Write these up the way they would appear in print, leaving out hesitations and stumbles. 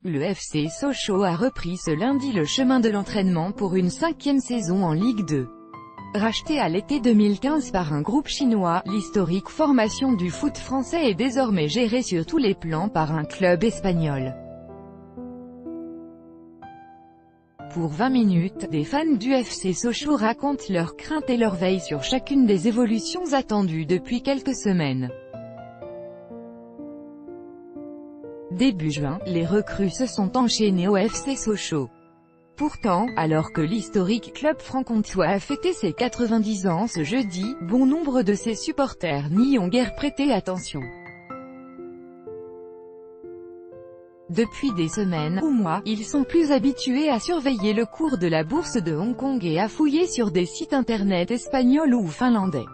Le FC Sochaux a repris ce lundi le chemin de l'entraînement pour une 5e saison en Ligue 2. Racheté à l'été 2015 par un groupe chinois, l'historique formation du foot français est désormais gérée sur tous les plans par un club espagnol. Pour 20 minutes, des fans du FC Sochaux racontent leurs craintes et leur veille sur chacune des évolutions attendues depuis quelques semaines. Début juin, les recrues se sont enchaînées au FC Sochaux. Pourtant, alors que l'historique club franc-comtois a fêté ses 90 ans ce jeudi, bon nombre de ses supporters n'y ont guère prêté attention. Depuis des semaines ou mois, ils sont plus habitués à surveiller le cours de la bourse de Hong Kong et à fouiller sur des sites internet espagnols ou finlandais.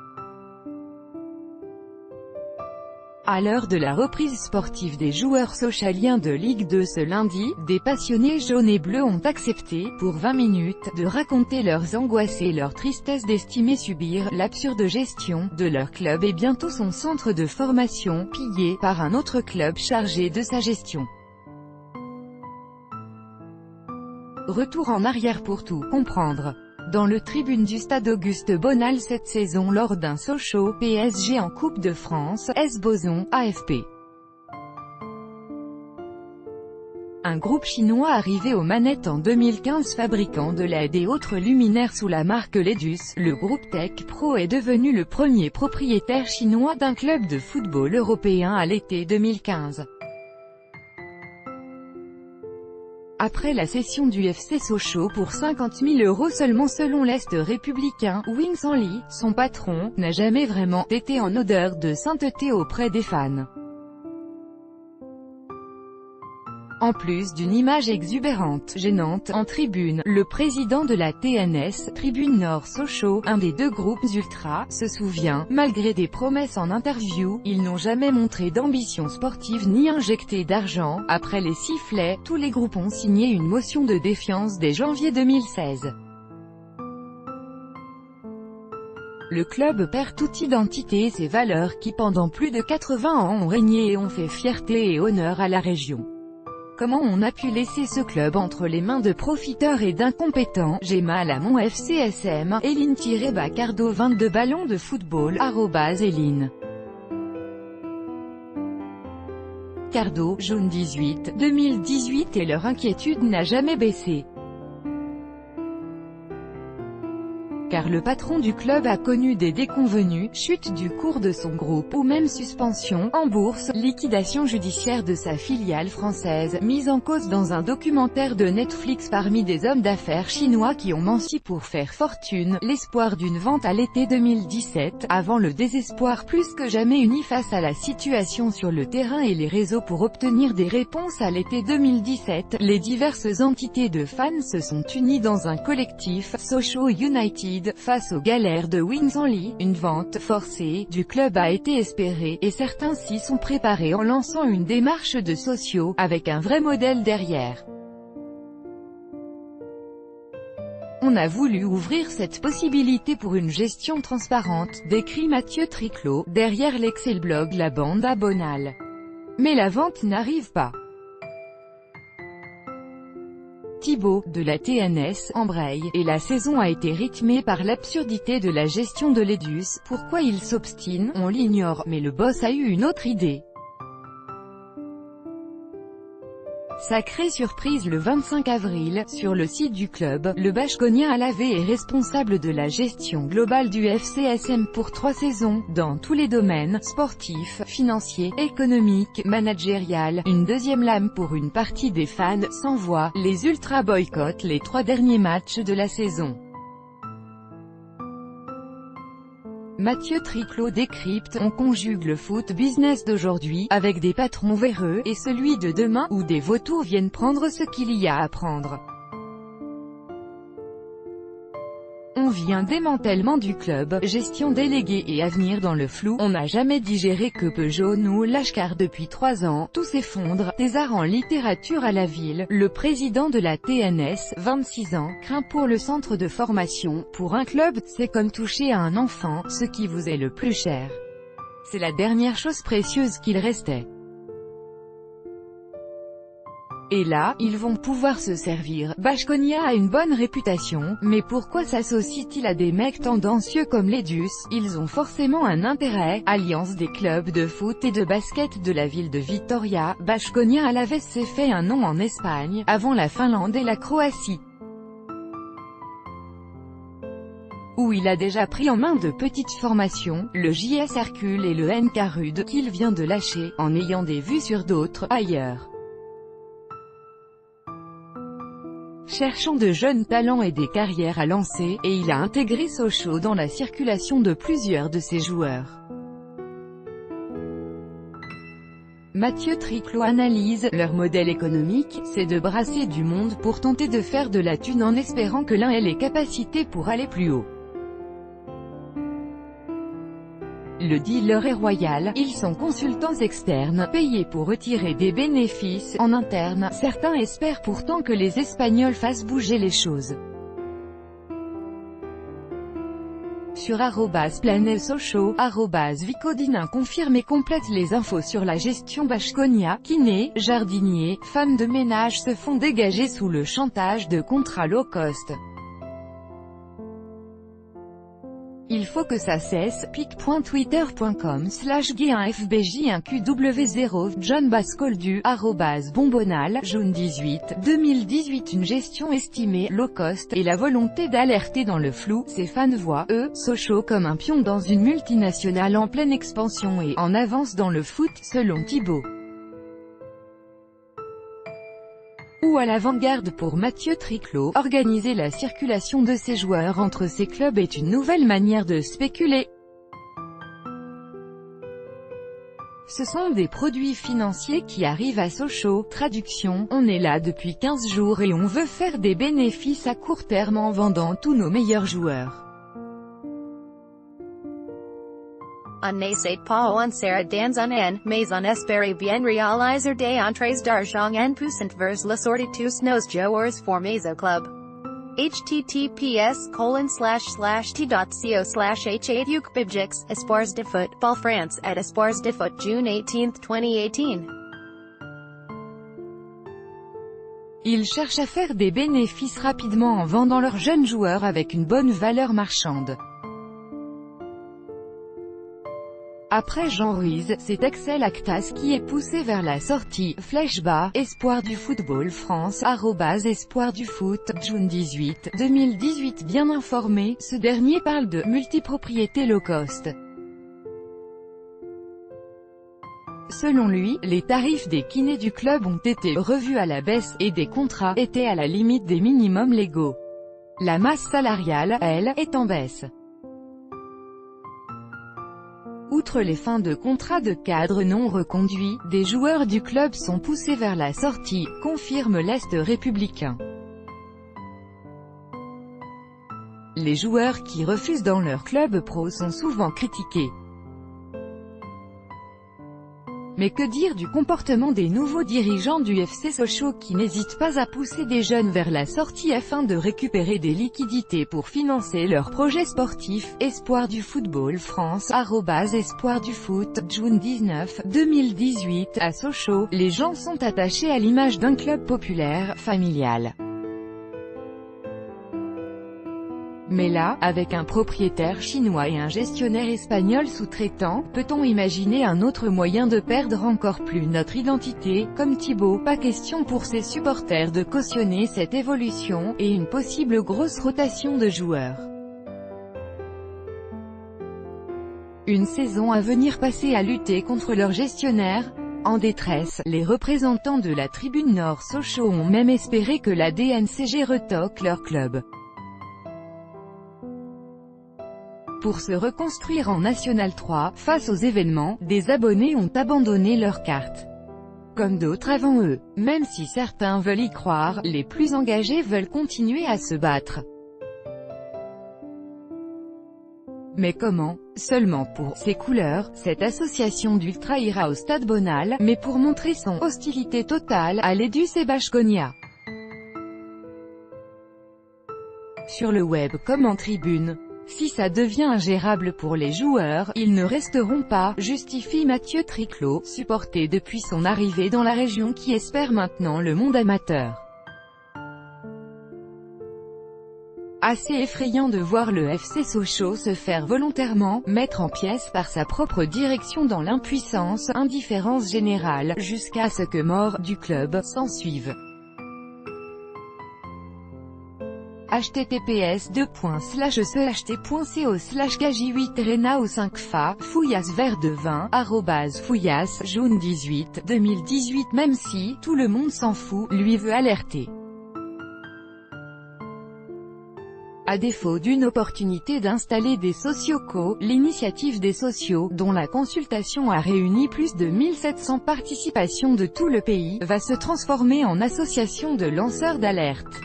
À l'heure de la reprise sportive des joueurs sochaliens de Ligue 2 ce lundi, des passionnés jaunes et bleus ont accepté, pour 20 minutes, de raconter leurs angoisses et leur tristesse d'estimer subir l'absurde gestion de leur club et bientôt son centre de formation, pillé par un autre club chargé de sa gestion. Retour en arrière pour tout comprendre. Dans le tribune du stade Auguste Bonal cette saison lors d'un Sochaux PSG en Coupe de France, S. Boson, AFP. Un groupe chinois arrivé aux manettes en 2015 fabricant de LED et autres luminaires sous la marque Ledus, le groupe Tech Pro est devenu le premier propriétaire chinois d'un club de football européen à l'été 2015. Après la cession du FC Sochaux pour 50 000 € seulement selon l'Est républicain, Wing Sanli, son patron, n'a jamais vraiment été en odeur de sainteté auprès des fans. En plus d'une image exubérante, gênante, en tribune, le président de la TNS, Tribune Nord Sochaux, un des deux groupes ultras, se souvient, malgré des promesses en interview, ils n'ont jamais montré d'ambition sportive ni injecté d'argent. Après les sifflets, tous les groupes ont signé une motion de défiance dès janvier 2016. Le club perd toute identité et ses valeurs qui pendant plus de 80 ans ont régné et ont fait fierté et honneur à la région. Comment on a pu laisser ce club entre les mains de profiteurs et d'incompétents? J'ai mal à mon FCSM, Eline-Bacardo 22 ballons de football, @Eline. Cardo, jaune 18, 2018 et leur inquiétude n'a jamais baissé. Car le patron du club a connu des déconvenues, chute du cours de son groupe ou même suspension en bourse, liquidation judiciaire de sa filiale française, mise en cause dans un documentaire de Netflix parmi des hommes d'affaires chinois qui ont menti pour faire fortune, l'espoir d'une vente à l'été 2017, avant le désespoir plus que jamais uni face à la situation sur le terrain et les réseaux pour obtenir des réponses à l'été 2017, les diverses entités de fans se sont unies dans un collectif, Sochaux United, face aux galères de Wing Sanli. Une vente forcée du club a été espérée, et certains s'y sont préparés en lançant une démarche de sociaux, avec un vrai modèle derrière. On a voulu ouvrir cette possibilité pour une gestion transparente, décrit Mathieu Triclot, derrière l'Excel-blog La Bande à Bonal. Mais la vente n'arrive pas. Thibaut, de la TNS, embraye, et la saison a été rythmée par l'absurdité de la gestion de Ledus. Pourquoi il s'obstine, on l'ignore, mais le boss a eu une autre idée. Sacrée surprise le 25 avril, sur le site du club, le Bachconien Alavé est responsable de la gestion globale du FCSM pour 3 saisons, dans tous les domaines, sportifs, financiers, économiques, managérial. Une deuxième lame pour une partie des fans, sans voix, les ultras boycottent les 3 derniers matchs de la saison. Mathieu Triclot décrypte, on conjugue le foot business d'aujourd'hui, avec des patrons véreux, et celui de demain, où des vautours viennent prendre ce qu'il y a à prendre. On vit un démantèlement du club, gestion déléguée et avenir dans le flou. On n'a jamais digéré que Peugeot nous lâche car depuis 3 ans, tout s'effondre. Thésard en littérature à la ville, le président de la TNS, 26 ans, craint pour le centre de formation. Pour un club, c'est comme toucher à un enfant, ce qui vous est le plus cher. C'est la dernière chose précieuse qu'il restait. Et là, ils vont pouvoir se servir. Baskonia a une bonne réputation, mais pourquoi s'associe-t-il à des mecs tendancieux comme les Dus? Ils ont forcément un intérêt. Alliance des clubs de foot et de basket de la ville de Vitoria, Baskonia Alavés s'est fait un nom en Espagne, avant la Finlande et la Croatie, où il a déjà pris en main de petites formations, le JS Hercule et le NK Rude, qu'il vient de lâcher, en ayant des vues sur d'autres, ailleurs. Cherchant de jeunes talents et des carrières à lancer, et il a intégré Sochaux dans la circulation de plusieurs de ses joueurs. Mathieu Triclot analyse, leur modèle économique, c'est de brasser du monde pour tenter de faire de la thune en espérant que l'un ait les capacités pour aller plus haut. Le dealer est royal, ils sont consultants externes, payés pour retirer des bénéfices. En interne, certains espèrent pourtant que les Espagnols fassent bouger les choses. Sur @PlanelSochaux, @Vicodinin confirme et complète les infos sur la gestion Baskonia. Kinés, jardiniers, femmes de ménage se font dégager sous le chantage de contrats low cost. Il faut que ça cesse. pic.twitter.com/G1FBJ1QW0 John Bascoldu, @Bombonal, June 18, 2018. Une gestion estimée low cost et la volonté d'alerter dans le flou. Ses fans voient, Sochaux comme un pion dans une multinationale en pleine expansion et en avance dans le foot, selon Thibaut. Ou à l'avant-garde pour Mathieu Triclot, organiser la circulation de ses joueurs entre ces clubs est une nouvelle manière de spéculer. Ce sont des produits financiers qui arrivent à Sochaux. Traduction, on est là depuis 15 jours et on veut faire des bénéfices à court terme en vendant tous nos meilleurs joueurs. On n'essaie pas on sera dans un an, mais on espère bien réaliser des entrées d'argent en poussant vers la sortie tous nos joueurs formés au club. https://t.co/h8ukbibjix, Espoirs de Football France at Espoirs de Foot June 18, 2018. Ils cherchent à faire des bénéfices rapidement en vendant leurs jeunes joueurs avec une bonne valeur marchande. Après Jean Ruiz, c'est Axel Actas qui est poussé vers la sortie. Flèche bas, Espoir du football France, @Espoir du foot, June 18, 2018. Bien informé, ce dernier parle de multipropriété low cost. Selon lui, les tarifs des kinés du club ont été revus à la baisse, et des contrats étaient à la limite des minimums légaux. La masse salariale, elle, est en baisse. Outre les fins de contrats de cadre non reconduits, des joueurs du club sont poussés vers la sortie, confirme l'Est républicain. Les joueurs qui refusent dans leur club pro sont souvent critiqués. Mais que dire du comportement des nouveaux dirigeants du FC Sochaux qui n'hésitent pas à pousser des jeunes vers la sortie afin de récupérer des liquidités pour financer leurs projets sportifs. Espoir du football France, @Espoir du foot, June 19, 2018. À Sochaux, les gens sont attachés à l'image d'un club populaire, familial. Mais là, avec un propriétaire chinois et un gestionnaire espagnol sous-traitant, peut-on imaginer un autre moyen de perdre encore plus notre identité? Comme Thibaut, pas question pour ses supporters de cautionner cette évolution, et une possible grosse rotation de joueurs. Une saison à venir passée à lutter contre leur gestionnaire? En détresse, les représentants de la tribune Nord Sochaux ont même espéré que la DNCG retoque leur club. Pour se reconstruire en National 3, face aux événements, des abonnés ont abandonné leur carte. Comme d'autres avant eux. Même si certains veulent y croire, les plus engagés veulent continuer à se battre. Mais comment? Seulement pour ses couleurs, cette association d'ultra ira au Stade Bonal, mais pour montrer son hostilité totale à l'Edus et Baskonia. Sur le web comme en tribune. Si ça devient ingérable pour les joueurs, ils ne resteront pas, justifie Mathieu Triclot, supporté depuis son arrivée dans la région qui espère maintenant le monde amateur. Assez effrayant de voir le FC Sochaux se faire volontairement mettre en pièces par sa propre direction dans l'impuissance, indifférence générale, jusqu'à ce que mort du club s'ensuive. https://cht.co/kj8rena5fa, Fouillasse vert de vin, @Fouillasse, jaune 18, 2018. Même si, tout le monde s'en fout, lui veut alerter. À défaut d'une opportunité d'installer des sociocos, l'initiative des socios, dont la consultation a réuni plus de 1700 participations de tout le pays, va se transformer en association de lanceurs d'alerte.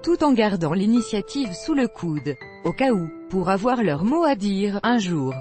Tout en gardant l'initiative sous le coude, au cas où, pour avoir leur mot à dire, un jour.